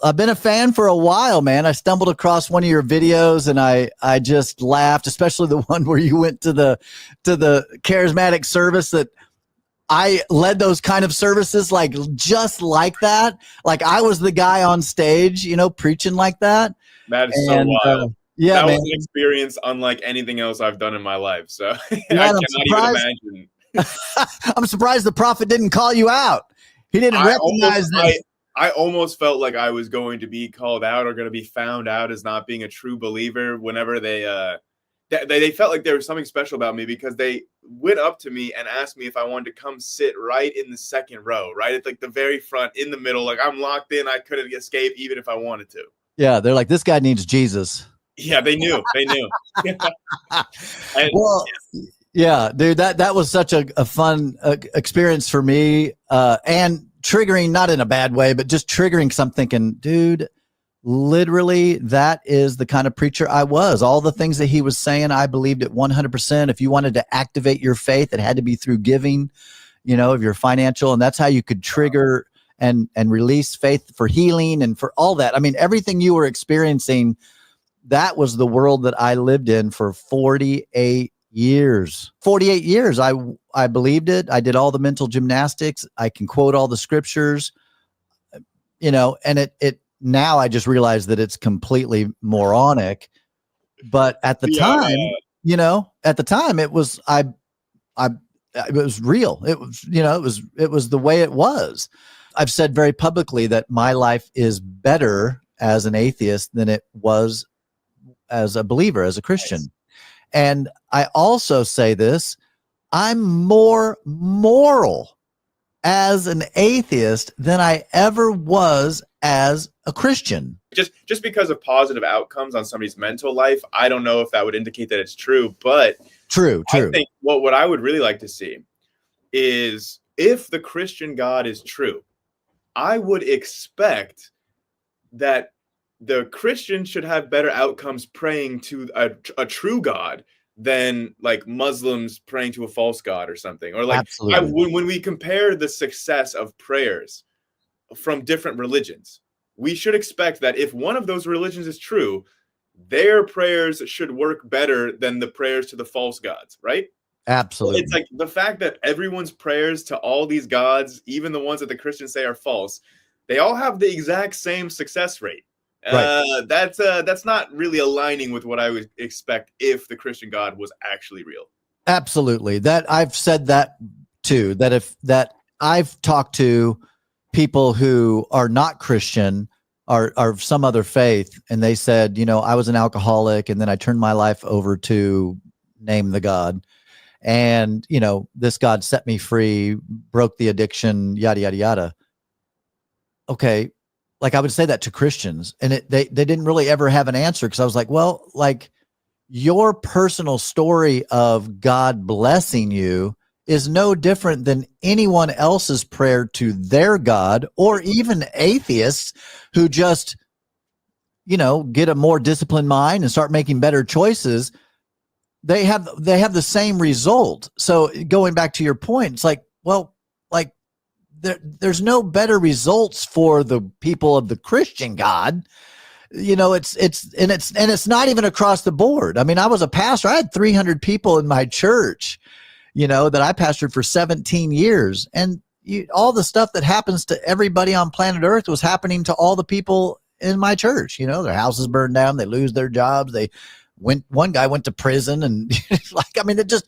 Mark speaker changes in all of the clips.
Speaker 1: I've been a fan for a while, man. I stumbled across one of your videos and I just laughed, especially the one where you went to the charismatic service. That I led those kind of services, like just like that. Like I was the guy on stage, preaching like that.
Speaker 2: That is so wild.
Speaker 1: Yeah,
Speaker 2: that
Speaker 1: man.
Speaker 2: was an experience unlike anything else I've done in my life. So I
Speaker 1: Yeah,
Speaker 2: cannot even imagine.
Speaker 1: I'm surprised the prophet didn't call you out. He didn't recognize that.
Speaker 2: I almost felt like I was going to be called out or going to be found out as not being a true believer whenever they felt like there was something special about me, because they went up to me and asked me if I wanted to come sit right in the second row, right at like the very front, in the middle. Like I'm locked in. I couldn't escape even if I wanted to.
Speaker 1: Yeah, they're like, this guy needs Jesus.
Speaker 2: Yeah, they knew.
Speaker 1: Well, yeah, dude, that was such a fun experience for me, and triggering, not in a bad way, but just triggering, because I'm thinking, dude, literally, that is the kind of preacher I was. All the things that he was saying, I believed it 100%. If you wanted to activate your faith, it had to be through giving, of your financial, and that's how you could trigger and release faith for healing and for all that. I mean, everything you were experiencing, that was the world that I lived in for 48 years. 48 years. I believed it. I did all the mental gymnastics. I can quote all the scriptures, and it now I just realized that it's completely moronic. But at the time, it was, it was real. It was, it was the way it was. I've said very publicly that my life is better as an atheist than it was as a believer, as a Christian. Nice. And I also say this, I'm more moral as an atheist than I ever was as a Christian.
Speaker 2: Just because of positive outcomes on somebody's mental life, I don't know if that would indicate that it's true, but
Speaker 1: true.
Speaker 2: I think what I would really like to see is, if the Christian God is true, I would expect that the Christian should have better outcomes praying to a true God than like Muslims praying to a false God or something. Or like when we compare the success of prayers from different religions, we should expect that if one of those religions is true, their prayers should work better than the prayers to the false gods, right?
Speaker 1: Absolutely.
Speaker 2: It's like the fact that everyone's prayers to all these gods, even the ones that the Christians say are false, they all have the exact same success rate. Right. That's not really aligning with what I would expect if the Christian God was actually real.
Speaker 1: Absolutely. That I've said that too, that I've talked to people who are not Christian, are some other faith, and they said, I was an alcoholic and then I turned my life over to name the God. And, this God set me free, broke the addiction, yada, yada, yada. Okay. Like I would say that to Christians, and they didn't really ever have an answer, because I was like, well, like your personal story of God blessing you is no different than anyone else's prayer to their God, or even atheists who just, get a more disciplined mind and start making better choices. They have the same result. So going back to your point, it's like, well, like there's no better results for the people of the Christian God. It's not even across the board. I mean, I was a pastor. I had 300 people in my church, that I pastored for 17 years. And all the stuff that happens to everybody on planet Earth was happening to all the people in my church. Their houses burned down. They lose their jobs. One guy went to prison, and it just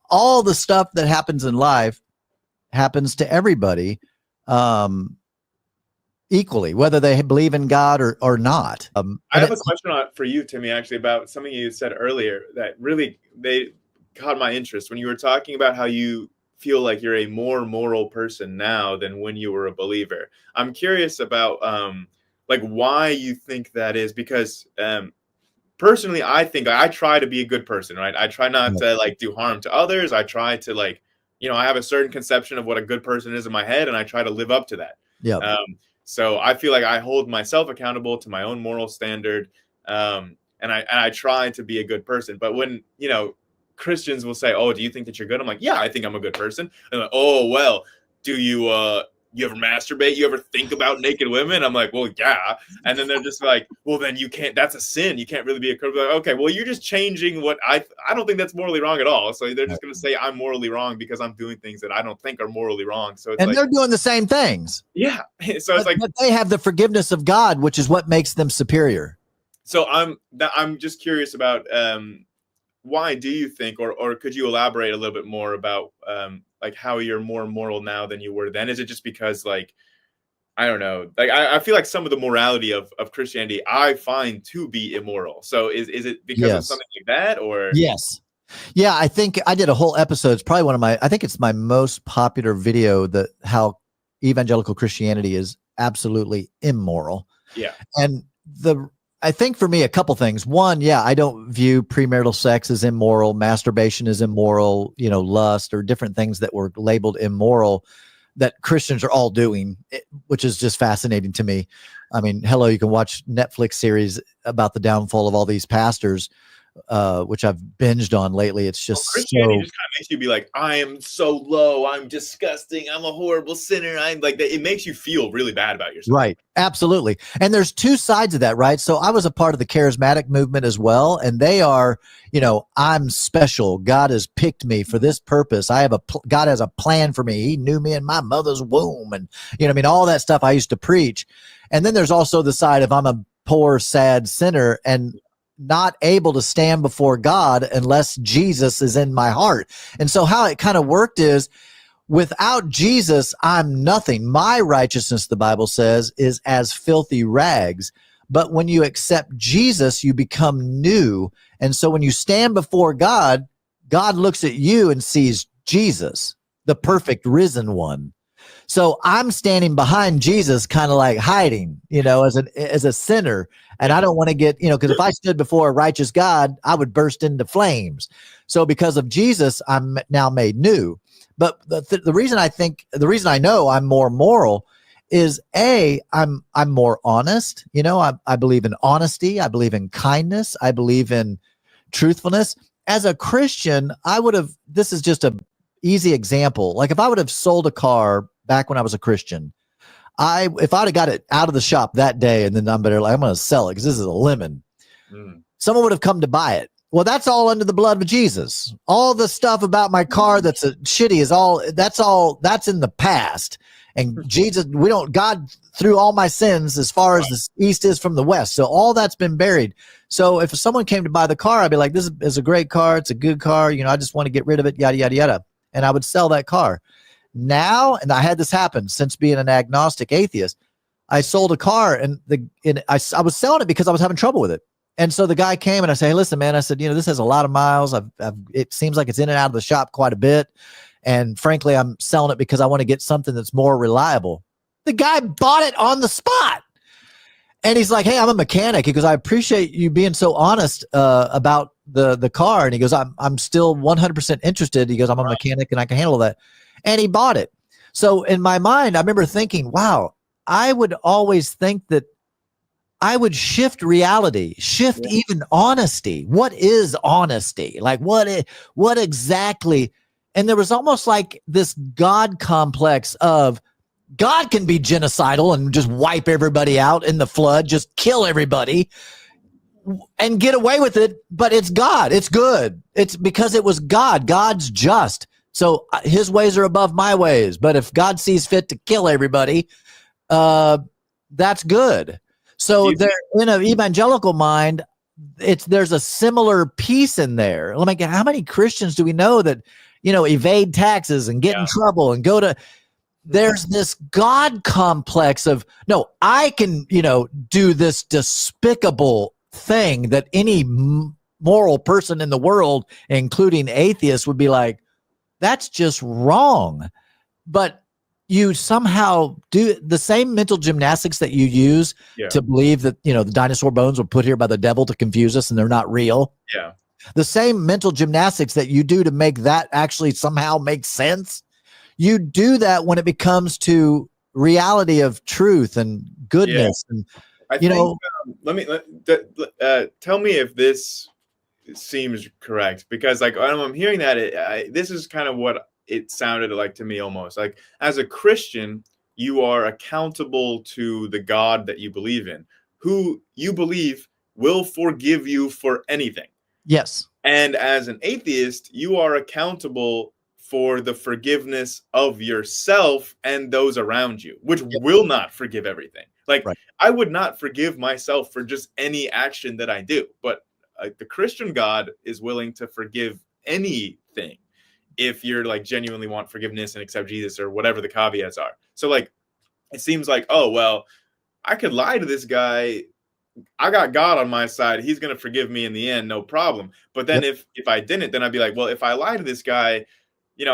Speaker 1: all the stuff that happens in life happens to everybody equally, whether they believe in God or not.
Speaker 2: I have a question for you, Timmy, actually, about something you said earlier that really they caught my interest when you were talking about how you feel like you're a more moral person now than when you were a believer. I'm curious about why you think that is, because personally, I think I try to be a good person, right? I try not to do harm to others. I try to I have a certain conception of what a good person is in my head, and I try to live up to that.
Speaker 1: Yeah.
Speaker 2: So I feel like I hold myself accountable to my own moral standard, and I try to be a good person. But when Christians will say, "Oh, do you think that you're good?" I'm like, "Yeah, I think I'm a good person." And like, "Oh, well, do you you ever masturbate? You ever think about naked women? I'm like, well, yeah. And then they're just like, well, then you can't, that's a sin. You can't really be a Christian. Like, okay, well, you're just changing what I don't think that's morally wrong at all. So they're just going to say I'm morally wrong because I'm doing things that I don't think are morally wrong. So it's
Speaker 1: and
Speaker 2: like,
Speaker 1: they're doing the same things.
Speaker 2: Yeah. So it's like,
Speaker 1: but they have the forgiveness of God, which is what makes them superior.
Speaker 2: So I'm just curious about why do you think, or could you elaborate a little bit more about like how you're more moral now than you were then? Is it just because, like, I don't know, like I feel like some of the morality of Christianity I find to be immoral. So is it because of something like that, or?
Speaker 1: Yes. Yeah, I think I did a whole episode. It's probably I think it's my most popular video, that how evangelical Christianity is absolutely immoral.
Speaker 2: Yeah.
Speaker 1: And I think for me, a couple things. One, yeah, I don't view premarital sex as immoral. Masturbation is immoral, lust or different things that were labeled immoral that Christians are all doing, which is just fascinating to me. I mean, hello, you can watch Netflix series about the downfall of all these pastors, which I've binged on lately. It's just
Speaker 2: Christianity just kind of makes you be like, I am so low, I'm disgusting, I'm a horrible sinner. I'm like, it makes you feel really bad about yourself.
Speaker 1: Right. Absolutely. And there's two sides of that, right? So I was a part of the charismatic movement as well. And they are, I'm special. God has picked me for this purpose. God has a plan for me. He knew me in my mother's womb. And, all that stuff I used to preach. And then there's also the side of I'm a poor, sad sinner and not able to stand before God unless Jesus is in my heart. And so how it kind of worked is, without Jesus, I'm nothing. My righteousness, the Bible says, is as filthy rags. But when you accept Jesus, you become new. And so when you stand before God, God looks at you and sees Jesus, the perfect risen one. So I'm standing behind Jesus, kind of like hiding, as a sinner. And I don't want to get, because if I stood before a righteous God, I would burst into flames. So because of Jesus, I'm now made new. But the reason I know I'm more moral is I'm more honest. I believe in honesty. I believe in kindness. I believe in truthfulness. As a Christian, this is just a easy example. Like if I would have sold a car back when I was a Christian, if I'd have got it out of the shop that day and then I'm going to sell it because this is a lemon, someone would have come to buy it. Well, that's all under the blood of Jesus. All the stuff about my car that's shitty that's in the past. And Jesus, God threw all my sins as far as the east is from the west. So all that's been buried. So if someone came to buy the car, I'd be like, this is a great car. It's a good car. I just want to get rid of it, yada, yada, yada. And I would sell that car. Now, and I had this happen since being an agnostic atheist, I sold a car and I was selling it because I was having trouble with it. And so the guy came and I said, hey, listen, man, I said, this has a lot of miles. It seems like it's in and out of the shop quite a bit. And frankly, I'm selling it because I want to get something that's more reliable. The guy bought it on the spot. And he's like, hey, I'm a mechanic. He goes, I appreciate you being so honest about the car. And he goes, I'm still 100% interested. He goes, I'm a mechanic and I can handle that. And he bought it. So in my mind, I remember thinking, wow, I would always think that I would shift reality, even honesty. What is honesty? Like what exactly? And there was almost like this God complex of God can be genocidal and just wipe everybody out in the flood, just kill everybody and get away with it. But it's God. It's good. It's because it was God. God's just. So his ways are above my ways. But if God sees fit to kill everybody, that's good. So there, in an evangelical mind, there's a similar piece in there. Let me get, how many Christians do we know that, evade taxes and get in trouble and there's this God complex of, no, I can, do this despicable thing that any moral person in the world, including atheists, would be like, that's just wrong. But you somehow do the same mental gymnastics that you use to believe that, the dinosaur bones were put here by the devil to confuse us and they're not real.
Speaker 2: Yeah.
Speaker 1: The same mental gymnastics that you do to make that actually somehow make sense. You do that when it becomes to reality of truth and goodness. Yeah. And,
Speaker 2: I think, tell me if this seems correct, because like I'm hearing that this is kind of what it sounded like to me, almost like as a Christian, you are accountable to the God that you believe in, who you believe will forgive you for anything.
Speaker 1: Yes.
Speaker 2: And as an atheist, you are accountable for the forgiveness of yourself and those around you, which
Speaker 1: Yep.
Speaker 2: will not forgive everything. Like,
Speaker 1: Right.
Speaker 2: I would not forgive myself for just any action that I do, but the Christian God is willing to forgive anything if you're like genuinely want forgiveness and accept Jesus or whatever the caveats are. So like, it seems like, oh, well, I could lie to this guy. I got God on my side. He's going to forgive me in the end, no problem. But then
Speaker 1: Yep.
Speaker 2: if I didn't, then I'd be like, well, if I lie to this guy,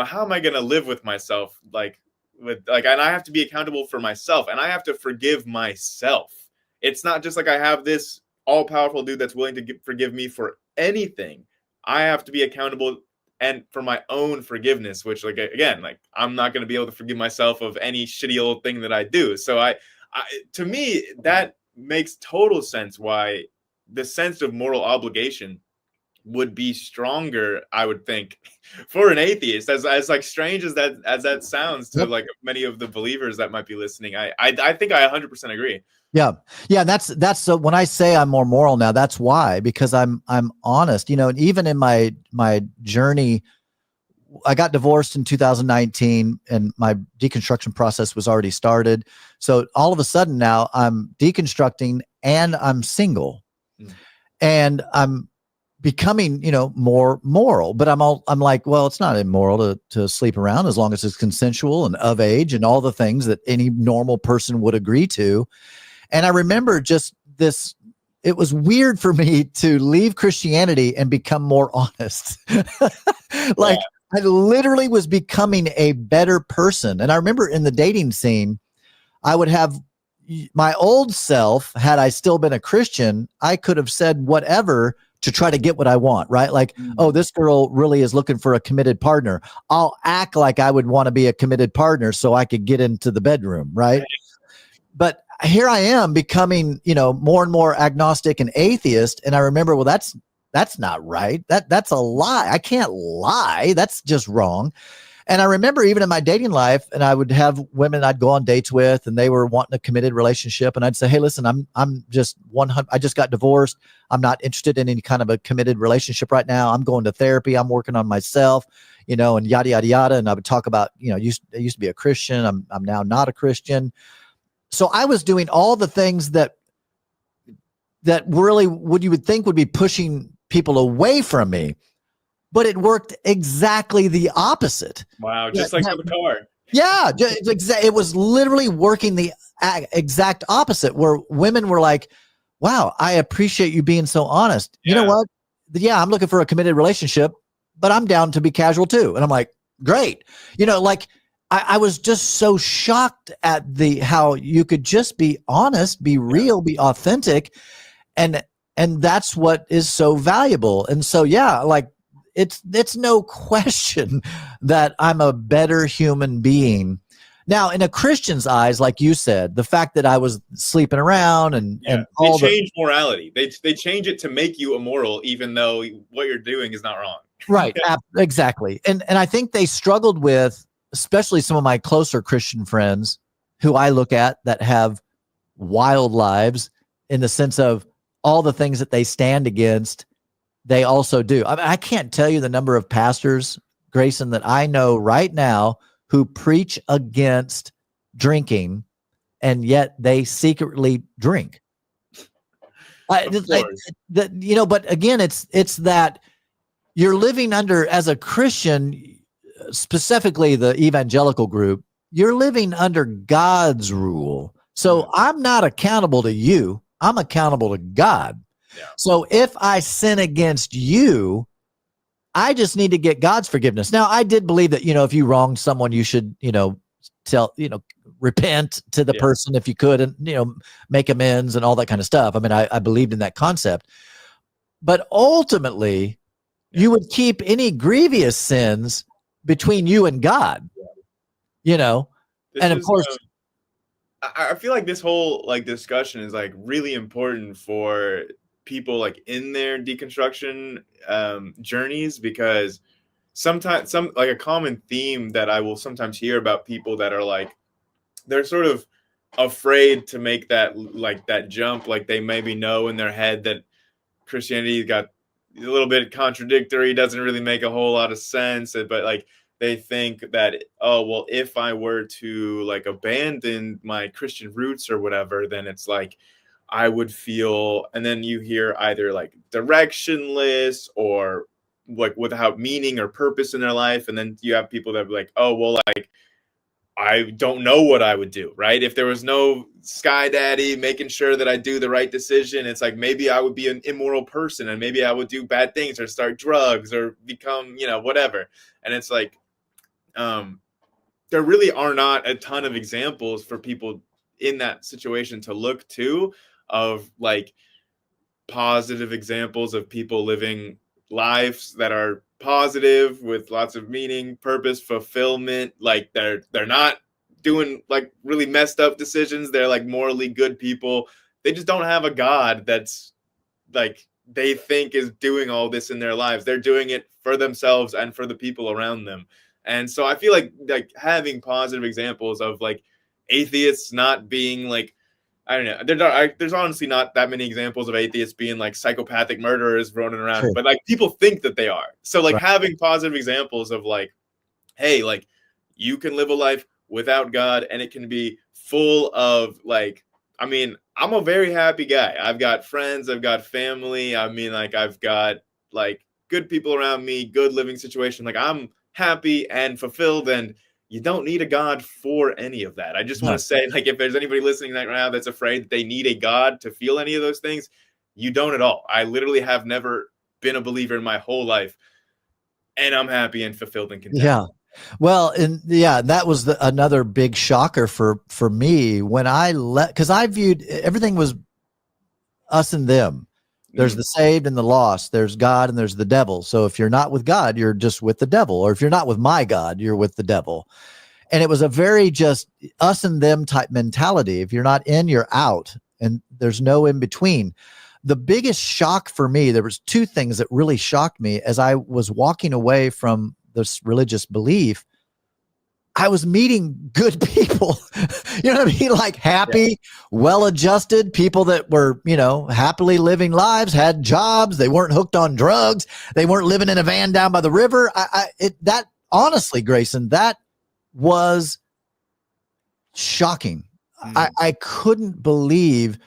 Speaker 2: how am I going to live with myself? And I have to be accountable for myself, and I have to forgive myself. It's not just like I have this all powerful dude that's willing to forgive me for anything. I have to be accountable and for my own forgiveness, which, like, again, like, I'm not going to be able to forgive myself of any shitty old thing that I do. So to me, that makes total sense why the sense of moral obligation would be stronger, I would think, for an atheist. As like strange as that sounds to
Speaker 1: Yep.
Speaker 2: like many of the believers that might be listening, I think I 100% agree.
Speaker 1: Yeah. Yeah. That's so when I say I'm more moral now, that's why, because I'm honest, and even in my journey, I got divorced in 2019 and my deconstruction process was already started. So all of a sudden now I'm deconstructing and I'm single and I'm becoming, more moral, but I'm like, well, it's not immoral to sleep around as long as it's consensual and of age and all the things that any normal person would agree to. And I remember just this, it was weird for me to leave Christianity and become more honest. Like, yeah. I literally was becoming a better person. And I remember in the dating scene, I would have my old self, had I still been a Christian, I could have said whatever to try to get what I want, right? Like, oh, this girl really is looking for a committed partner. I'll act like I would want to be a committed partner so I could get into the bedroom, right? But here I am becoming, more and more agnostic and atheist. And I remember, well, that's not right. That's a lie. I can't lie. That's just wrong. And I remember even in my dating life, and I would have women I'd go on dates with, and they were wanting a committed relationship. And I'd say, hey, listen, I'm just 100. I just got divorced. I'm not interested in any kind of a committed relationship right now. I'm going to therapy. I'm working on myself, and yada, yada, yada. And I would talk about, I used to be a Christian. I'm now not a Christian. So I was doing all the things that really you would think would be pushing people away from me, but it worked exactly the opposite.
Speaker 2: Wow. Just like the car.
Speaker 1: Yeah. It was literally working the exact opposite, where women were like, wow, I appreciate you being so honest. Yeah. You know what? Yeah, I'm looking for a committed relationship, but I'm down to be casual too. And I'm like, great. I was just so shocked at how you could just be honest, be real, be authentic. And that's what is so valuable. And so, yeah, like it's no question that I'm a better human being. Now, in a Christian's eyes, like you said, the fact that I was sleeping around and all
Speaker 2: they change morality. They change it to make you immoral, even though what you're doing is not wrong.
Speaker 1: Right. Exactly. And I think they struggled with, especially some of my closer Christian friends who I look at that have wild lives in the sense of all the things that they stand against, they also do. I mean, I can't tell you the number of pastors, Grayson, that I know right now who preach against drinking, and yet they secretly drink. But again, it's that you're living under, as a Christian, specifically the evangelical group, you're living under God's rule. So I'm not accountable to you. I'm accountable to God. Yeah. So if I sin against you, I just need to get God's forgiveness. Now, I did believe that, if you wronged someone, you should, repent to the person if you could, and, make amends and all that kind of stuff. I mean, I believed in that concept. But ultimately, you would keep any grievous sins between you and God, and of course,
Speaker 2: I feel like this whole discussion is really important for people in their deconstruction journeys, because sometimes a common theme that I will sometimes hear about people that are they're sort of afraid to make that jump. Like they maybe know in their head that Christianity got a little bit contradictory, doesn't really make a whole lot of sense, but like they think that, oh well, if I were to like abandon my Christian roots or whatever, then it's like I would feel, and then you hear either like directionless or like without meaning or purpose in their life, and then you have people that are like, oh well, like I don't know what I would do, right? If there was no Sky Daddy making sure that I do the right decision, it's like maybe I would be an immoral person and maybe I would do bad things or start drugs or become, whatever. And it's like, there really are not a ton of examples for people in that situation to look to of like positive examples of people living lives that are positive with lots of meaning, purpose, fulfillment. Like they're not doing like really messed up decisions. They're like morally good people. They just don't have a God that's like they think is doing all this in their lives. They're doing it for themselves and for the people around them. And so I feel like having positive examples of like atheists not being like, I don't know. There's honestly not that many examples of atheists being like psychopathic murderers running around,
Speaker 1: True.
Speaker 2: but like people think that they are. So like
Speaker 1: Right.
Speaker 2: having positive examples of like, hey, like you can live a life without God and it can be full of like, I mean, I'm a very happy guy. I've got friends, I've got family. I mean, like I've got like good people around me, good living situation. Like I'm happy and fulfilled, and you don't need a God for any of that. I just want to say, like, if there's anybody listening right now that's afraid that they need a God to feel any of those things, you don't at all. I literally have never been a believer in my whole life, and I'm happy and fulfilled and content.
Speaker 1: Yeah. Well, and that was another big shocker for me when I because I viewed everything was us and them. There's the saved and the lost. There's God and there's the devil. So if you're not with God, you're just with the devil. Or if you're not with my God, you're with the devil. And it was a very just us and them type mentality. If you're not in, you're out. And there's no in between. The biggest shock for me, there was two things that really shocked me as I was walking away from this religious belief. I was meeting good people, you know what I mean? Like happy, well-adjusted people that were, happily living lives, had jobs. They weren't hooked on drugs. They weren't living in a van down by the river. That honestly, Grayson, that was shocking. I couldn't believe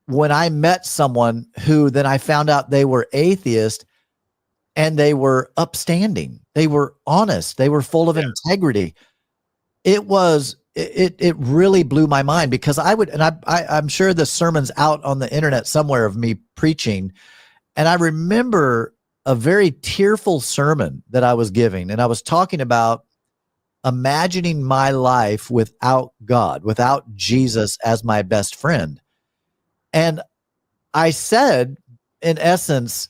Speaker 1: when I met someone who then I found out they were atheist and they were upstanding. They were honest. They were full of integrity. It really blew my mind because I'm sure the sermon's out on the internet somewhere of me preaching. And I remember a very tearful sermon that I was giving. And I was talking about imagining my life without God, without Jesus as my best friend. And I said, in essence,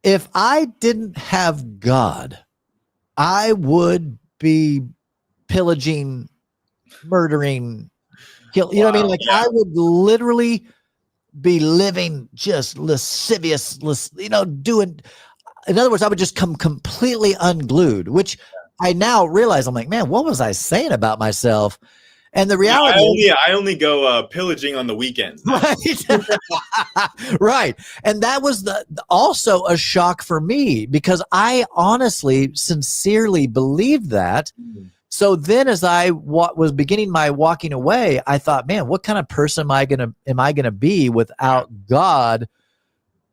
Speaker 1: if I didn't have God, I would be pillaging, murdering, kill. You know what I mean? Like I would literally be living just lascivious, doing. In other words, I would just come completely unglued, which I now realize I'm like, man, what was I saying about myself? And the reality,
Speaker 2: I only go pillaging on the weekends.
Speaker 1: Right. Right. And that was also a shock for me because I honestly, sincerely believed that. So then as I was beginning my walking away, I thought, man, what kind of person am I going to be without God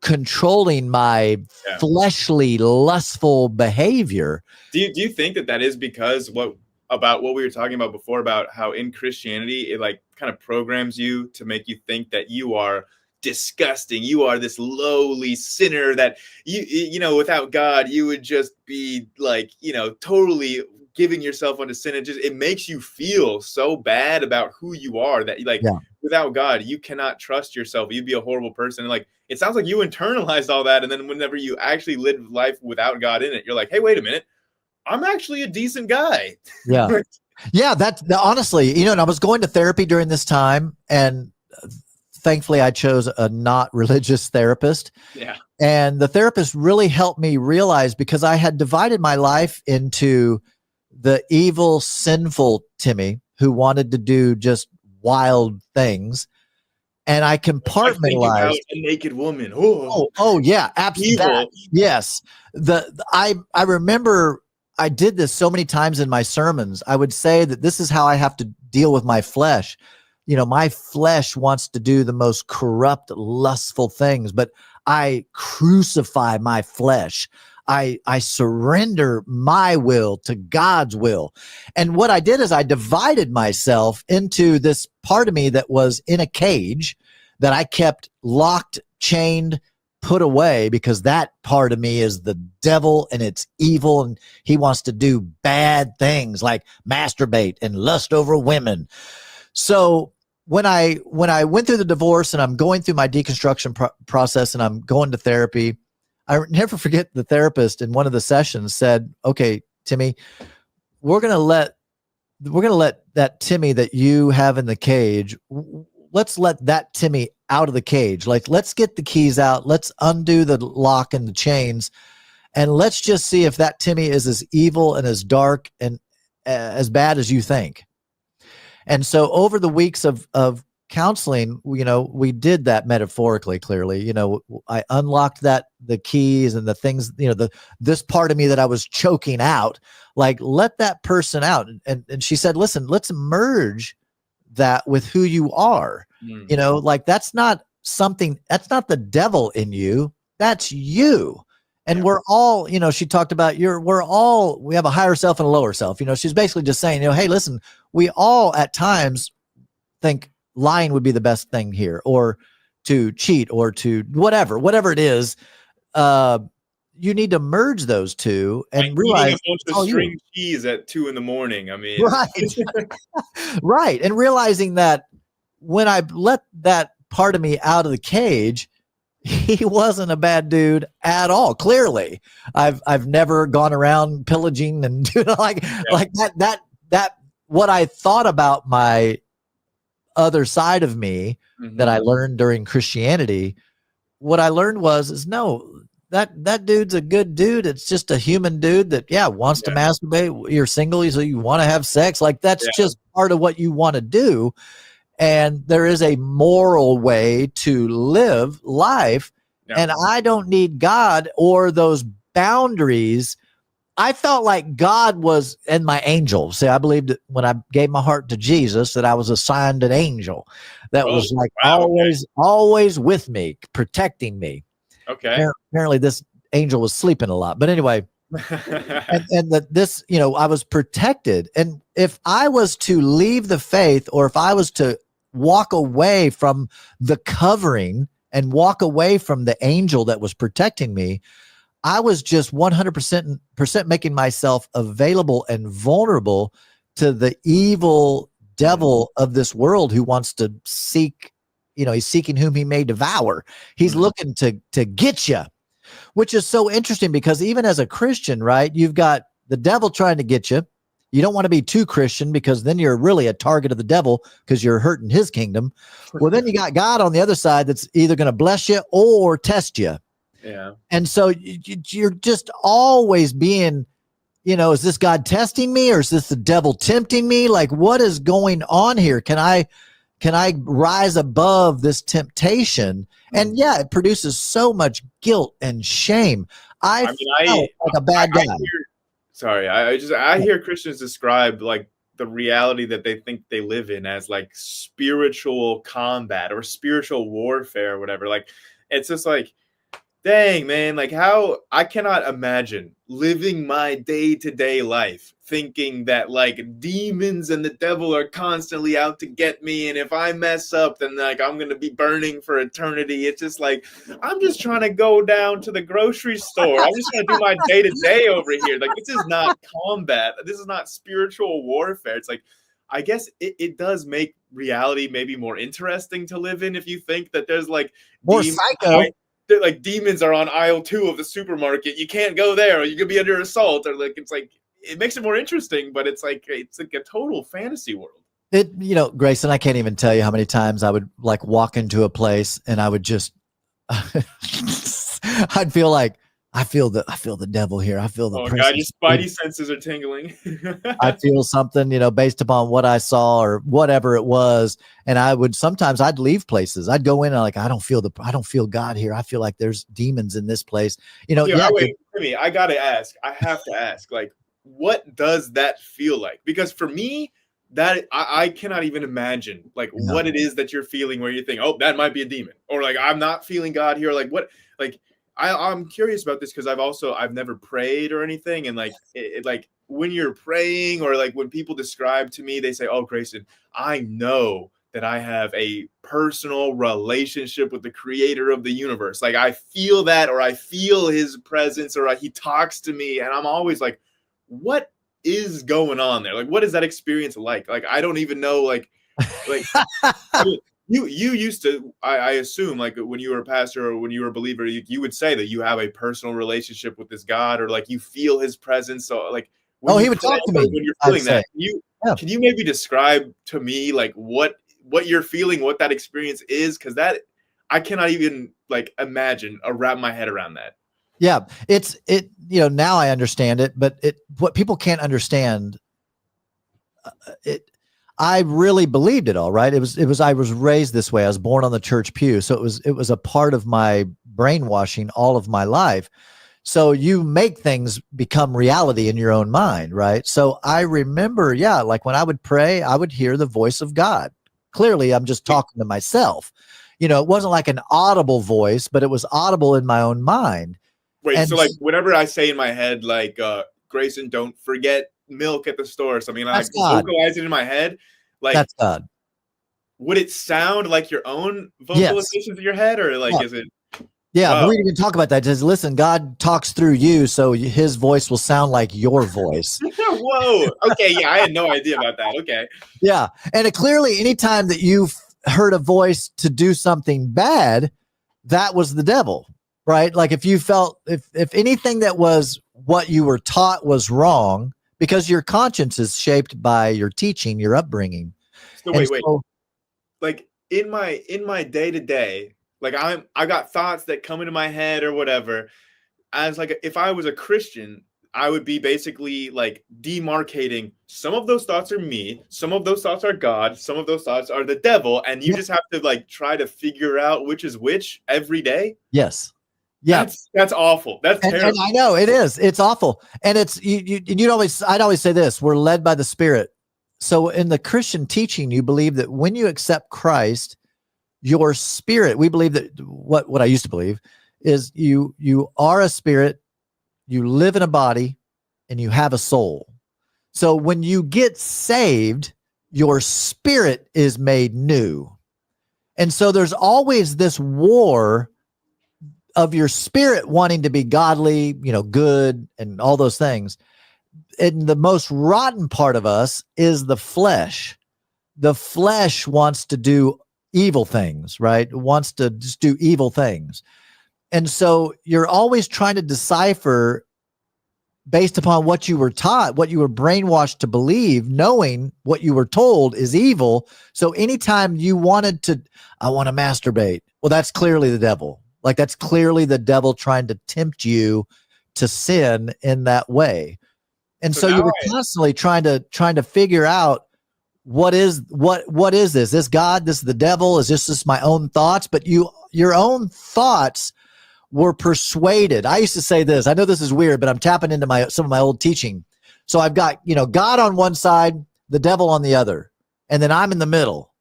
Speaker 1: controlling my fleshly, lustful behavior?
Speaker 2: Do you think that is because about what we were talking about before about how in Christianity, it like kind of programs you to make you think that you are disgusting. You are this lowly sinner that without God, you would just be like, totally giving yourself unto sin. It makes you feel so bad about who you are that without God, you cannot trust yourself. You'd be a horrible person. And like, it sounds like you internalized all that. And then whenever you actually live life without God in it, you're like, hey, wait a minute. I'm actually a decent guy.
Speaker 1: Yeah. Yeah. Honestly, and I was going to therapy during this time and thankfully I chose a not religious therapist.
Speaker 2: Yeah.
Speaker 1: And the therapist really helped me realize because I had divided my life into the evil, sinful Timmy, who wanted to do just wild things. And I
Speaker 2: Like thinking about
Speaker 1: compartmentalized.
Speaker 2: a naked woman. Oh,
Speaker 1: Oh yeah, absolutely.
Speaker 2: evil.
Speaker 1: Yes. I remember I did this so many times in my sermons. I would say that this is how I have to deal with my flesh. My flesh wants to do the most corrupt, lustful things, but I crucify my flesh. I surrender my will to God's will. And what I did is I divided myself into this part of me that was in a cage that I kept locked, chained, put away, because that part of me is the devil and it's evil and he wants to do bad things like masturbate and lust over women. So when I went through the divorce and I'm going through my deconstruction process and I'm going to therapy, I never forget the therapist in one of the sessions said, "Okay, Timmy, we're going to let that Timmy that you have in the cage, let's let that Timmy out of the cage. Like, let's get the keys out. Let's undo the lock and the chains. And let's just see if that Timmy is as evil and as dark and as bad as you think." And so over the weeks of counseling, we did that metaphorically, clearly. I unlocked the keys and the things, this part of me that I was choking out, like, let that person out. And she said, "Listen, let's merge that with who you are." Like, that's not the devil in you, that's you. And we're all, she talked about we have a higher self and a lower self. She's basically just saying, hey, listen, we all at times think lying would be the best thing here, or to cheat, or to whatever it is. You need to merge those two and
Speaker 2: like
Speaker 1: realize
Speaker 2: eating a bunch of string cheese at 2 a.m. I mean,
Speaker 1: right. Right. And realizing that when I let that part of me out of the cage, he wasn't a bad dude at all. Clearly, I've never gone around pillaging and doing like that. What I thought about my other side of me that I learned during Christianity, what I learned is no, that dude's a good dude. It's just a human dude that wants to masturbate. You're single, so you want to have sex. Like, that's just part of what you want to do. And there is a moral way to live life. And I don't need God or those boundaries. I felt like God was, and my angel. See, I believed that when I gave my heart to Jesus, that I was assigned an angel that was like always with me, protecting me.
Speaker 2: Okay.
Speaker 1: Apparently this angel was sleeping a lot. But anyway, and that this, I was protected. And if I was to leave the faith, or if I was to walk away from the covering and walk away from the angel that was protecting me, I was just 100% making myself available and vulnerable to the evil devil of this world who wants to seek, he's seeking whom he may devour. He's looking to get you, which is so interesting, because even as a Christian, right, you've got the devil trying to get you. You don't want to be too Christian, because then you're really a target of the devil, because you're hurting his kingdom. Well, then you got God on the other side that's either going to bless you or test you.
Speaker 2: Yeah.
Speaker 1: And so you're just always being, is this God testing me, or is this the devil tempting me? Like, what is going on here? Can I rise above this temptation? And it produces so much guilt and shame. I felt like a bad guy.
Speaker 2: I hear Christians describe like the reality that they think they live in as like spiritual combat or spiritual warfare or whatever. Like, it's just like, dang, man, like, how I cannot imagine living my day-to-day life thinking that like demons and the devil are constantly out to get me, and if I mess up, then like I'm gonna be burning for eternity. It's just like, I'm just trying to go down to the grocery store. I'm just gonna do my day-to-day over here. Like, this is not combat. This is not spiritual warfare. It's like, I guess it does make reality maybe more interesting to live in if you think that there's like
Speaker 1: more psycho.
Speaker 2: Like demons are on aisle 2 of the supermarket. You can't go there, or you could be under assault, or like, it's like, it makes it more interesting, but it's like a total fantasy world.
Speaker 1: Grayson, I can't even tell you how many times I would like walk into a place and I would just, I'd feel like, I feel the devil here. I feel the
Speaker 2: Oh God, your
Speaker 1: presence.
Speaker 2: spidey senses are tingling.
Speaker 1: I feel something, based upon what I saw or whatever it was. And sometimes I'd leave places. I'd go in and I don't feel God here. I feel like there's demons in this place.
Speaker 2: Here,
Speaker 1: Yeah.
Speaker 2: wait, Timmy, I gotta ask. I have to ask. Like, what does that feel like? Because for me, that I cannot even imagine like what it is that you're feeling where you think, oh, that might be a demon, or like I'm not feeling God here. Like what? Like I'm curious about this because I've never prayed or anything, and like like when you're praying or like when people describe to me, they say, oh, Grayson, I know that I have a personal relationship with the creator of the universe. Like I feel that, or I feel his presence, or he talks to me. And I'm always like, what is going on there? Like, what is that experience like? Like, I don't even know, like I mean, you used to, I assume, like when you were a pastor or when you were a believer, you would say that you have a personal relationship with this God, or like you feel his presence. So like when
Speaker 1: he
Speaker 2: you
Speaker 1: would
Speaker 2: pray,
Speaker 1: talk to me.
Speaker 2: when you're
Speaker 1: I'd
Speaker 2: feeling
Speaker 1: say.
Speaker 2: that, can you maybe describe to me like what you're feeling, what that experience is? Because that I cannot even like imagine or wrap my head around that.
Speaker 1: Yeah, now I understand it, but what people can't understand, I really believed it all, right? It was I was raised this way. I was born on the church pew. So it was a part of my brainwashing all of my life. So you make things become reality in your own mind, right? So I remember, like when I would pray, I would hear the voice of God. Clearly, I'm just talking to myself. It wasn't like an audible voice, but it was audible in my own mind.
Speaker 2: Wait, so like whenever I say in my head, like, Grayson, don't forget milk at the store or something, like vocalize it in my head, like
Speaker 1: that's God.
Speaker 2: Would it sound like your own vocalizations in your head, or like is it?
Speaker 1: Yeah, wow. We didn't even talk about that. Just listen, God talks through you, so his voice will sound like your voice.
Speaker 2: Whoa. Okay, yeah, I had no idea about that. Okay.
Speaker 1: Yeah, and clearly, anytime that you've heard a voice to do something bad, that was the devil, right? Like if you felt, if anything that was what you were taught was wrong, because your conscience is shaped by your teaching, your upbringing.
Speaker 2: So wait. Like in my day to day, like I got thoughts that come into my head or whatever. As like if I was a Christian, I would be basically like demarcating some of those thoughts are me, some of those thoughts are God, some of those thoughts are the devil, and you just have to like try to figure out which is which every day.
Speaker 1: Yes. Yeah.
Speaker 2: That's awful. That's terrible.
Speaker 1: And I know it is. It's awful. And I'd always say this, we're led by the Spirit. So in the Christian teaching, you believe that when you accept Christ, your spirit, we believe that what I used to believe is you are a spirit, you live in a body, and you have a soul. So when you get saved, your spirit is made new. And so there's always this war of your spirit wanting to be godly, good and all those things. And the most rotten part of us is the flesh. The flesh wants to do evil things, right? It wants to just do evil things. And so you're always trying to decipher based upon what you were taught, what you were brainwashed to believe, knowing what you were told is evil. So anytime you wanted to, I want to masturbate. Well, that's clearly the devil. Like that's clearly the devil trying to tempt you to sin in that way. And so you were constantly trying to figure out what is this? Is this God? This is the devil? Is this just my own thoughts? But your own thoughts were persuaded. I used to say this. I know this is weird, but I'm tapping into some of my old teaching. So I've got, God on one side, the devil on the other, and then I'm in the middle.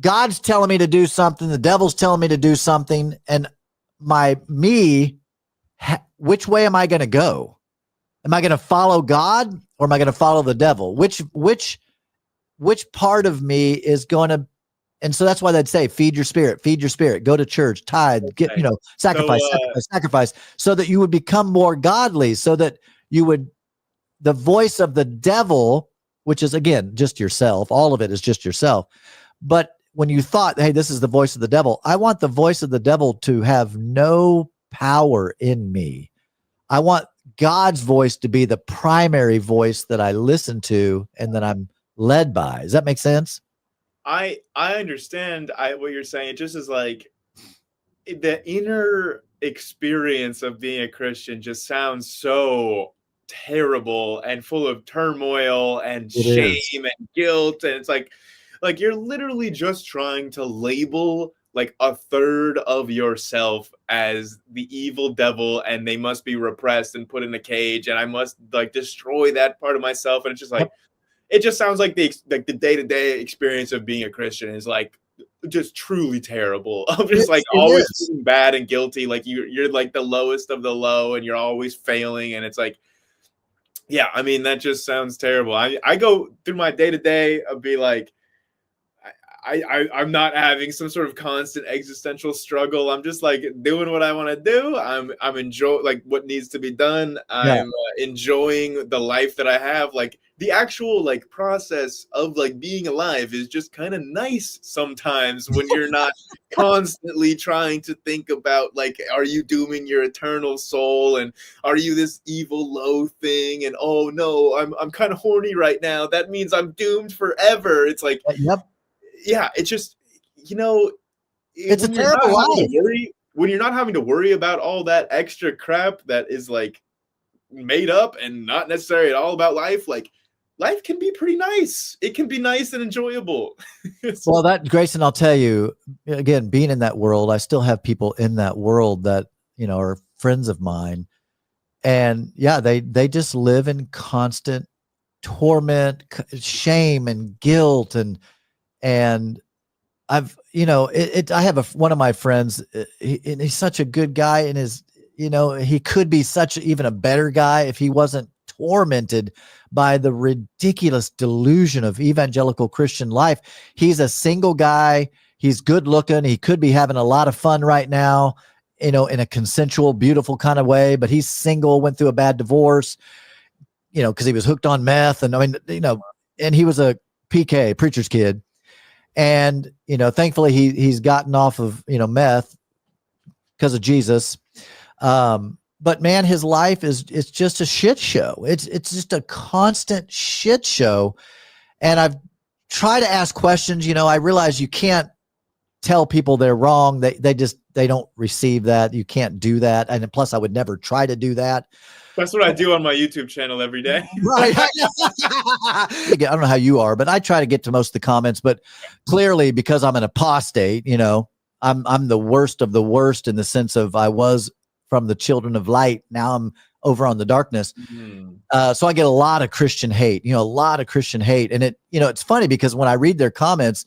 Speaker 1: God's telling me to do something. The devil's telling me to do something. And which way am I going to go? Am I going to follow God or am I going to follow the devil? Which part of me is going to, and so that's why they'd say, feed your spirit, go to church, tithe, get, sacrifice, so that you would become more godly, so that the voice of the devil, which is again, just yourself, all of it is just yourself. But when you thought, hey, this is the voice of the devil, I want the voice of the devil to have no power in me. I want God's voice to be the primary voice that I listen to and that I'm led by. Does that make sense?
Speaker 2: I understand what you're saying. It just is like the inner experience of being a Christian just sounds so terrible and full of turmoil and
Speaker 1: It
Speaker 2: shame
Speaker 1: is.
Speaker 2: and guilt. And it's like you're literally just trying to label like a third of yourself as the evil devil, and they must be repressed and put in a cage, and I must like destroy that part of myself. And it's just like,
Speaker 1: Yep.
Speaker 2: it just sounds like the day-to-day experience of being a Christian is like just truly terrible. I'm just like
Speaker 1: It
Speaker 2: always
Speaker 1: is.
Speaker 2: feeling bad and guilty. Like you're like the lowest of the low, and you're always failing. And it's like, yeah, I mean, that just sounds terrible. I go through my day-to-day of be like, I'm not having some sort of constant existential struggle. I'm just like doing what I want to do. I'm enjoying like what needs to be done.
Speaker 1: Yeah.
Speaker 2: I'm enjoying the life that I have. Like the actual like process of like being alive is just kind of nice sometimes when you're not constantly trying to think about like, are you dooming your eternal soul, and are you this evil low thing, and oh no, I'm kind of horny right now, that means I'm doomed forever. It's like,
Speaker 1: Yep.
Speaker 2: yeah, it's just, you know,
Speaker 1: It's a
Speaker 2: when you're not
Speaker 1: terrible
Speaker 2: having
Speaker 1: life.
Speaker 2: to worry, when you're not having to worry about all that extra crap that is like made up and not necessarily at all about life, like life can be pretty nice. It can be nice and enjoyable.
Speaker 1: Well, that, Grayson, I'll tell you again, being in that world, I still have people in that world that, are friends of mine. And yeah, they just live in constant torment, shame and guilt. And I've, I have one of my friends, and he's such a good guy, and he could be such even a better guy if he wasn't tormented by the ridiculous delusion of evangelical Christian life. He's a single guy. He's good looking. He could be having a lot of fun right now, in a consensual, beautiful kind of way, but he's single, went through a bad divorce, because he was hooked on meth. And I mean, and he was a PK, preacher's kid. And, thankfully he's gotten off of, meth because of Jesus. But man, his life it's just a shit show. It's just a constant shit show. And I've tried to ask questions. I realize you can't tell people they're wrong. They don't receive that. You can't do that. And plus I would never try to do that.
Speaker 2: That's what I do on my YouTube channel every day.
Speaker 1: Right. I don't know how you are, but I try to get to most of the comments, but clearly because I'm an apostate, I'm the worst of the worst in the sense of I was from the children of light. Now I'm over on the darkness. So I get a lot of Christian hate, a lot of Christian hate. And it's funny because when I read their comments,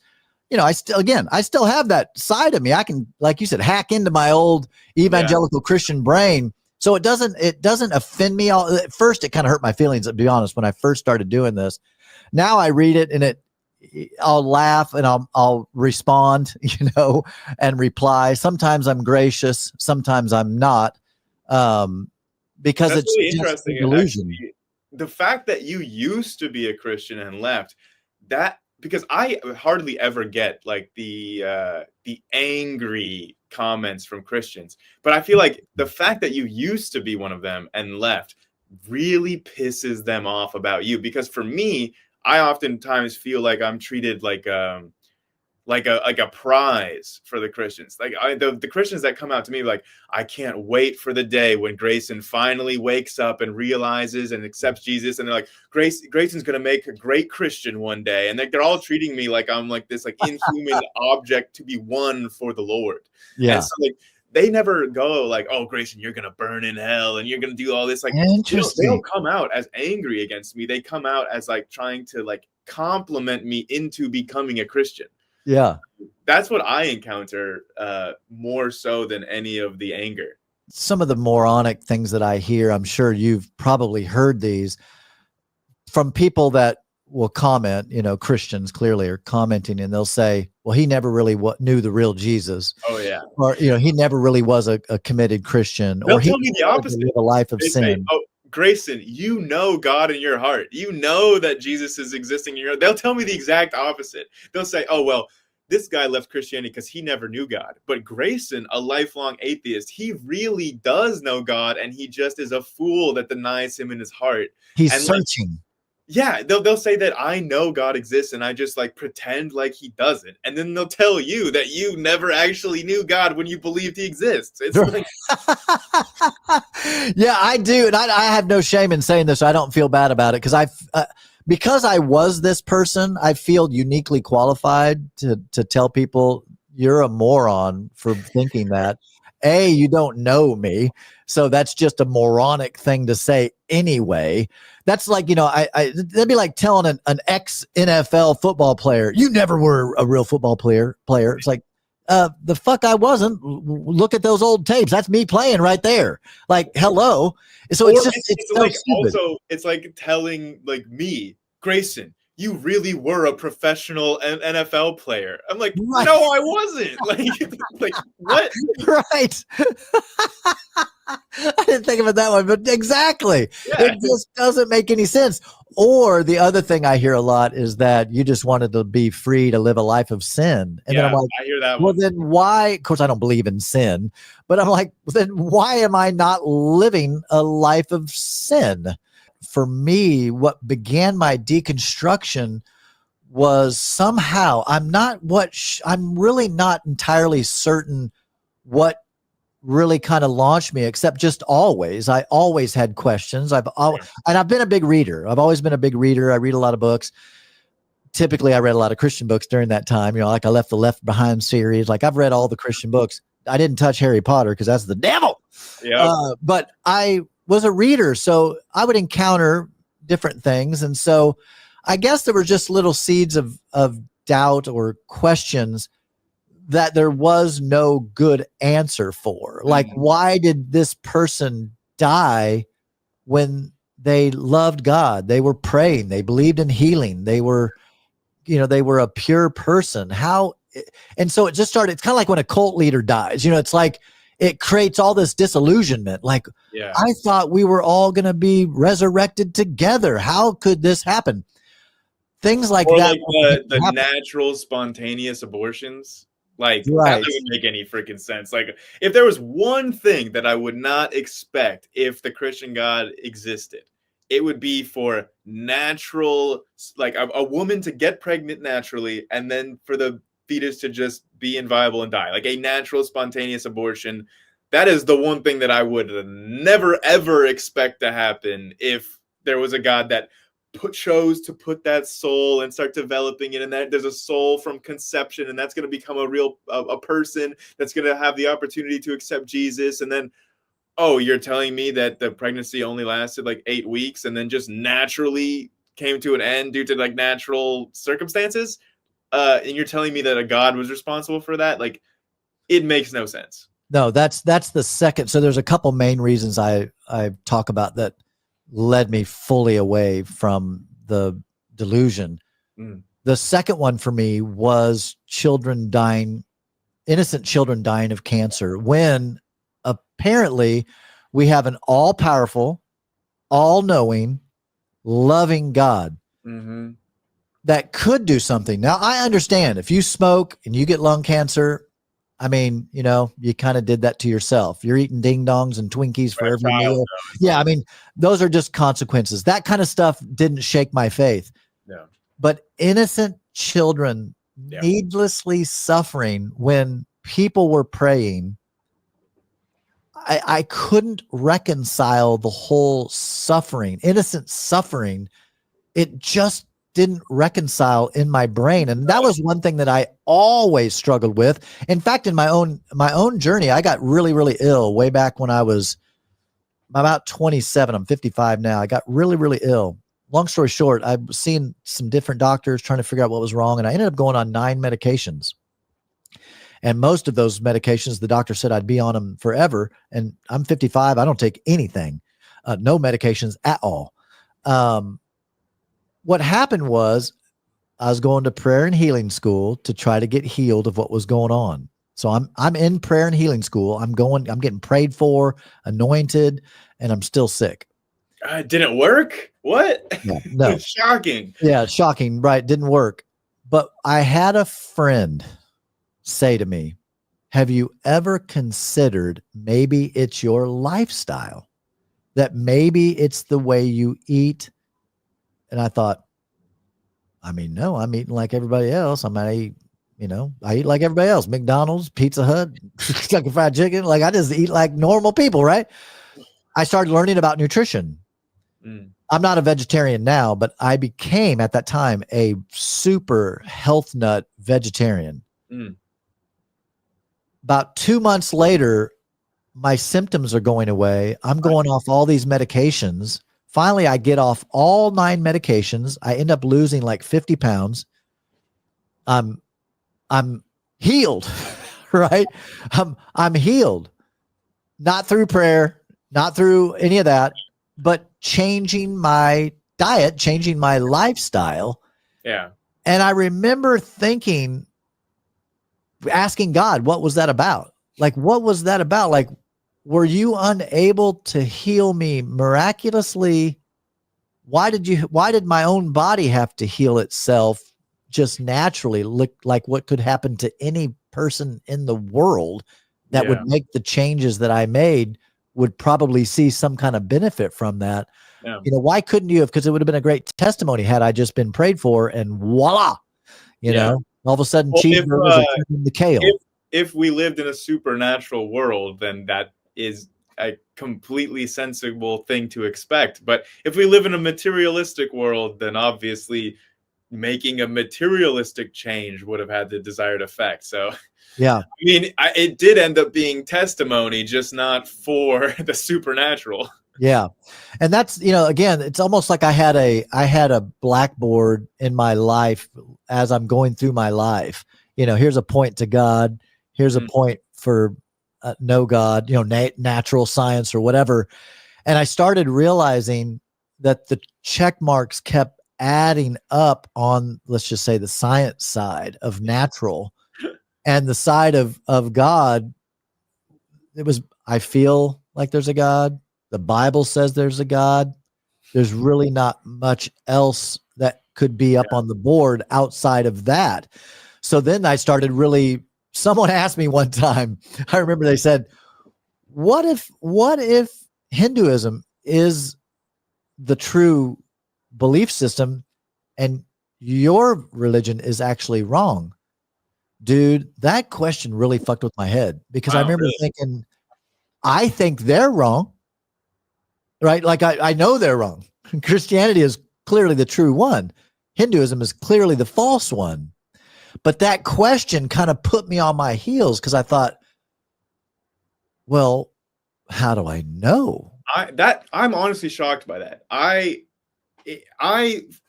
Speaker 1: I still have that side of me. I can, like you said, hack into my old evangelical Christian brain. So it doesn't offend me. At first, it kind of hurt my feelings, to be honest, when I first started doing this. Now I read it and I'll laugh and I'll respond, and reply. Sometimes I'm gracious, sometimes I'm not, because
Speaker 2: That's
Speaker 1: it's
Speaker 2: really
Speaker 1: just
Speaker 2: interesting.
Speaker 1: an illusion.
Speaker 2: Actually, the fact that you used to be a Christian and left, that because I hardly ever get like the angry comments from Christians, but I feel like the fact that you used to be one of them and left really pisses them off about you. Because for me, I oftentimes feel like I'm treated like a prize for the Christians. Like the Christians that come out to me like, I can't wait for the day when Grayson finally wakes up and realizes and accepts Jesus. And they're like, Grayson's going to make a great Christian one day. And they're all treating me like I'm like this like inhuman object to be won for the Lord.
Speaker 1: Yeah.
Speaker 2: And so like, they never go like, oh, Grayson, you're going to burn in hell and you're going to do all this. Like,
Speaker 1: Interesting.
Speaker 2: they don't come out as angry against me. They come out as like trying to like compliment me into becoming a Christian.
Speaker 1: Yeah.
Speaker 2: That's what I encounter more so than any of the anger.
Speaker 1: Some of the moronic things that I hear, I'm sure you've probably heard these from people that will comment, Christians clearly are commenting, and they'll say, well, he never really knew the real Jesus.
Speaker 2: Oh, yeah.
Speaker 1: Or, he never really was a committed Christian.
Speaker 2: They'll
Speaker 1: or he
Speaker 2: tell me the opposite.
Speaker 1: Live a life of
Speaker 2: They
Speaker 1: sin.
Speaker 2: say, oh, Grayson, you know God in your heart. You know that Jesus is existing in your heart. They'll tell me the exact opposite. They'll say, oh, well, this guy left Christianity because he never knew God. But Grayson, a lifelong atheist, he really does know God, and he just is a fool that denies him in his heart.
Speaker 1: He's
Speaker 2: and
Speaker 1: searching.
Speaker 2: Yeah, they'll say that I know God exists and I just like pretend like he doesn't. And then they'll tell you that you never actually knew God when you believed he exists. It's like,
Speaker 1: yeah, I do. And I have no shame in saying this. I don't feel bad about it because I was this person, I feel uniquely qualified to tell people you're a moron for thinking that. A, you don't know me. So that's just a moronic thing to say anyway. That's like, that'd be like telling an ex NFL football player, you never were a real football player. It's like, the fuck I wasn't. Look at those old tapes. That's me playing right there. Like, hello. So it's so
Speaker 2: like
Speaker 1: stupid.
Speaker 2: also it's like telling like me, Grayson, you really were a professional NFL player. I'm like,
Speaker 1: Right.
Speaker 2: no, I wasn't. Like what?
Speaker 1: Right. I didn't think of it that way, but exactly.
Speaker 2: Yeah.
Speaker 1: It just doesn't make any sense. Or the other thing I hear a lot is that you just wanted to be free to live a life of sin. And then I'm like,
Speaker 2: I hear that
Speaker 1: well,
Speaker 2: one.
Speaker 1: then why? Of course, I don't believe in sin, but I'm like, well, then why am I not living a life of sin? For me, what began my deconstruction was somehow I'm really not entirely certain what really kind of launched me, except just I always had questions. And I've been a big reader. I've always been a big reader. I read a lot of books. Typically I read a lot of Christian books during that time, like I left the Left Behind series. Like I've read all the Christian books. I didn't touch Harry Potter because that's the devil. But I was a reader. So I would encounter different things. And so I guess there were just little seeds of doubt or questions that there was no good answer for. Like, why did this person die when they loved God? They were praying. They believed in healing. They were a pure person. How? And so it just started. It's kind of like when a cult leader dies, it's like it creates all this disillusionment. Like, I thought we were all going to be resurrected together. How could this happen? Things like that.
Speaker 2: Like the natural spontaneous abortions. Like that doesn't make any freaking sense. Like if there was one thing that I would not expect if the Christian God existed, it would be for natural, like a woman to get pregnant naturally and then for the fetus to just be inviable and die. Like a natural spontaneous abortion. That is the one thing that I would never ever expect to happen if there was a God that chose to put that soul and start developing it, and that there's a soul from conception, and that's going to become a real a person that's going to have the opportunity to accept Jesus. And then, oh, you're telling me that the pregnancy only lasted like 8 weeks and then just naturally came to an end due to like natural circumstances, and you're telling me that a God was responsible for that? Like, it makes no sense.
Speaker 1: No, that's the second. So there's a couple main reasons I talk about that led me fully away from the delusion. The second one for me was innocent children dying of cancer, when apparently we have an all-powerful, all-knowing, loving God that could do something. Now, I understand if you smoke and you get lung cancer, I mean, you kind of did that to yourself. You're eating ding dongs and Twinkies for every meal. Yeah. I mean, those are just consequences. That kind of stuff didn't shake my faith.
Speaker 2: Yeah.
Speaker 1: But innocent children needlessly suffering when people were praying, I couldn't reconcile the whole suffering, innocent suffering. It just didn't reconcile in my brain. And that was one thing that I always struggled with. In fact, in my own journey, I got really, really ill way back when I was about 27. I'm 55 now. I got really, really ill. Long story short, I've seen some different doctors trying to figure out what was wrong. And I ended up going on 9 medications. And most of those medications, the doctor said I'd be on them forever. And I'm 55. I don't take anything, no medications at all. What happened was I was going to prayer and healing school to try to get healed of what was going on. So I'm in prayer and healing school. I'm getting prayed for, anointed, and I'm still sick.
Speaker 2: It didn't work? What?
Speaker 1: Yeah, no.
Speaker 2: Shocking.
Speaker 1: Yeah, shocking. Right. Didn't work. But I had a friend say to me, have you ever considered maybe it's your lifestyle? That maybe it's the way you eat And I thought, I mean, no, I'm eating like everybody else. I eat like everybody else, McDonald's, Pizza Hut, Kentucky Fried Chicken. Like, I just eat like normal people, right? I started learning about nutrition. I'm not a vegetarian now, but I became at that time a super health nut vegetarian. About 2 months later, my symptoms are going away. I'm going off all these medications. Finally, I get off all 9 medications. I end up losing like 50 pounds. I'm healed, right? I'm healed, not through prayer, not through any of that, but changing my diet, changing my lifestyle.
Speaker 2: Yeah.
Speaker 1: And I remember asking God, what was that about? Like, what was that about? Like, were you unable to heal me miraculously? Why did my own body have to heal itself just naturally, look like what could happen to any person in the world that would make the changes that I made, would probably see some kind of benefit from that?
Speaker 2: Yeah.
Speaker 1: Why couldn't you have? Because it would have been a great testimony had I just been prayed for, and voila, all of a sudden, cheeseburgers are turning the kale.
Speaker 2: If we lived in a supernatural world, then that is a completely sensible thing to expect. But if we live in a materialistic world, then obviously making a materialistic change would have had the desired effect. So,
Speaker 1: yeah,
Speaker 2: I mean, it did end up being testimony, just not for the supernatural.
Speaker 1: Yeah. And that's, again, it's almost like I had a blackboard in my life as I'm going through my life. Here's a point to God. Here's a point for no God, natural science or whatever. And I started realizing that the check marks kept adding up on, let's just say, the science side of natural, and the side of God. I feel like there's a God. The Bible says there's a God. There's really not much else that could be up on the board outside of that. So then I started someone asked me one time, I remember they said, what if Hinduism is the true belief system and your religion is actually wrong? Dude, that question really fucked with my head, because I remember thinking, I think they're wrong, right? Like, I know they're wrong. Christianity is clearly the true one. Hinduism is clearly the false one. But that question kind of put me on my heels, because I thought, well, how do I know?
Speaker 2: I'm honestly shocked by that. I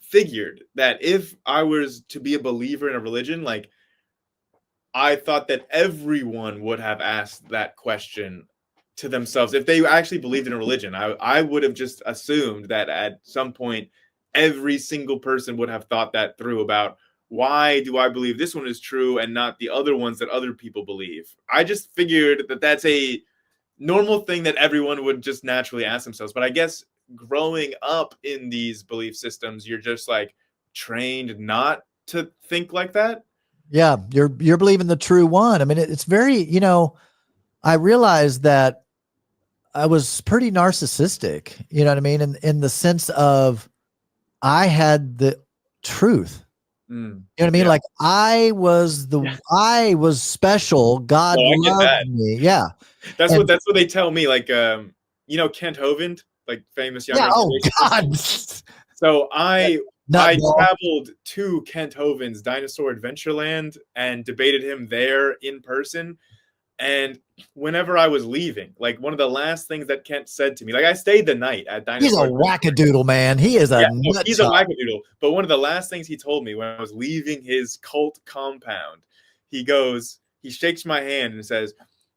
Speaker 2: figured that if I was to be a believer in a religion, like, I thought that everyone would have asked that question to themselves if they actually believed in a religion. I would have just assumed that at some point every single person would have thought that through, about why do I believe this one is true and not the other ones that other people believe. I just figured that that's a normal thing that everyone would just naturally ask themselves. But I guess growing up in these belief systems, you're just like trained not to think like that.
Speaker 1: Yeah, you're believing the true one. I mean, it's very, I realized that I was pretty narcissistic, you know what I mean? In the sense of, I had the truth. You know what I mean? Like, I was special. God loved me. Yeah.
Speaker 2: That's what they tell me. Like, Kent Hovind, like famous young.
Speaker 1: Yeah. Oh God.
Speaker 2: So I traveled to Kent Hovind's Dinosaur Adventureland and debated him there in person. And whenever I was leaving, like, one of the last things that Kent said to me, like, I stayed the night at Dinosaur.
Speaker 1: He's a wackadoodle, man. He is
Speaker 2: he's a wackadoodle. But one of the last things he told me when I was leaving his cult compound, he shakes my hand and says,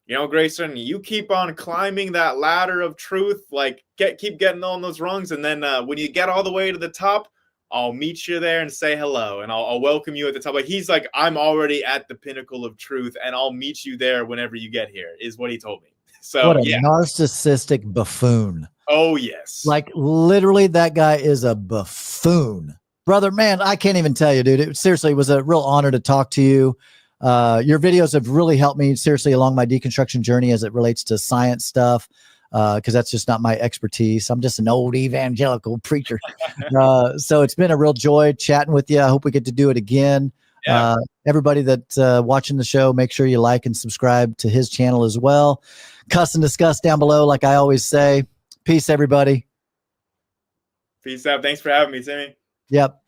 Speaker 2: Grayson, you keep on climbing that ladder of truth, like, keep getting on those rungs. And then when you get all the way to the top, I'll meet you there and say hello, and I'll welcome you at the top. Like, he's like, I'm already at the pinnacle of truth, and I'll meet you there whenever you get here, is what he told me. So,
Speaker 1: what a narcissistic buffoon.
Speaker 2: Oh, yes.
Speaker 1: Like, literally, that guy is a buffoon. Brother, man, I can't even tell you, dude. It was a real honor to talk to you. Your videos have really helped me, seriously, along my deconstruction journey as it relates to science stuff. because that's just not my expertise. I'm just an old evangelical preacher. So it's been a real joy chatting with you. I hope we get to do it again.
Speaker 2: Yeah.
Speaker 1: Everybody that's watching the show, make sure you like and subscribe to his channel as well. Cuss and discuss down below, like I always say. Peace, everybody.
Speaker 2: Peace out. Thanks for having me, Timmy.
Speaker 1: Yep.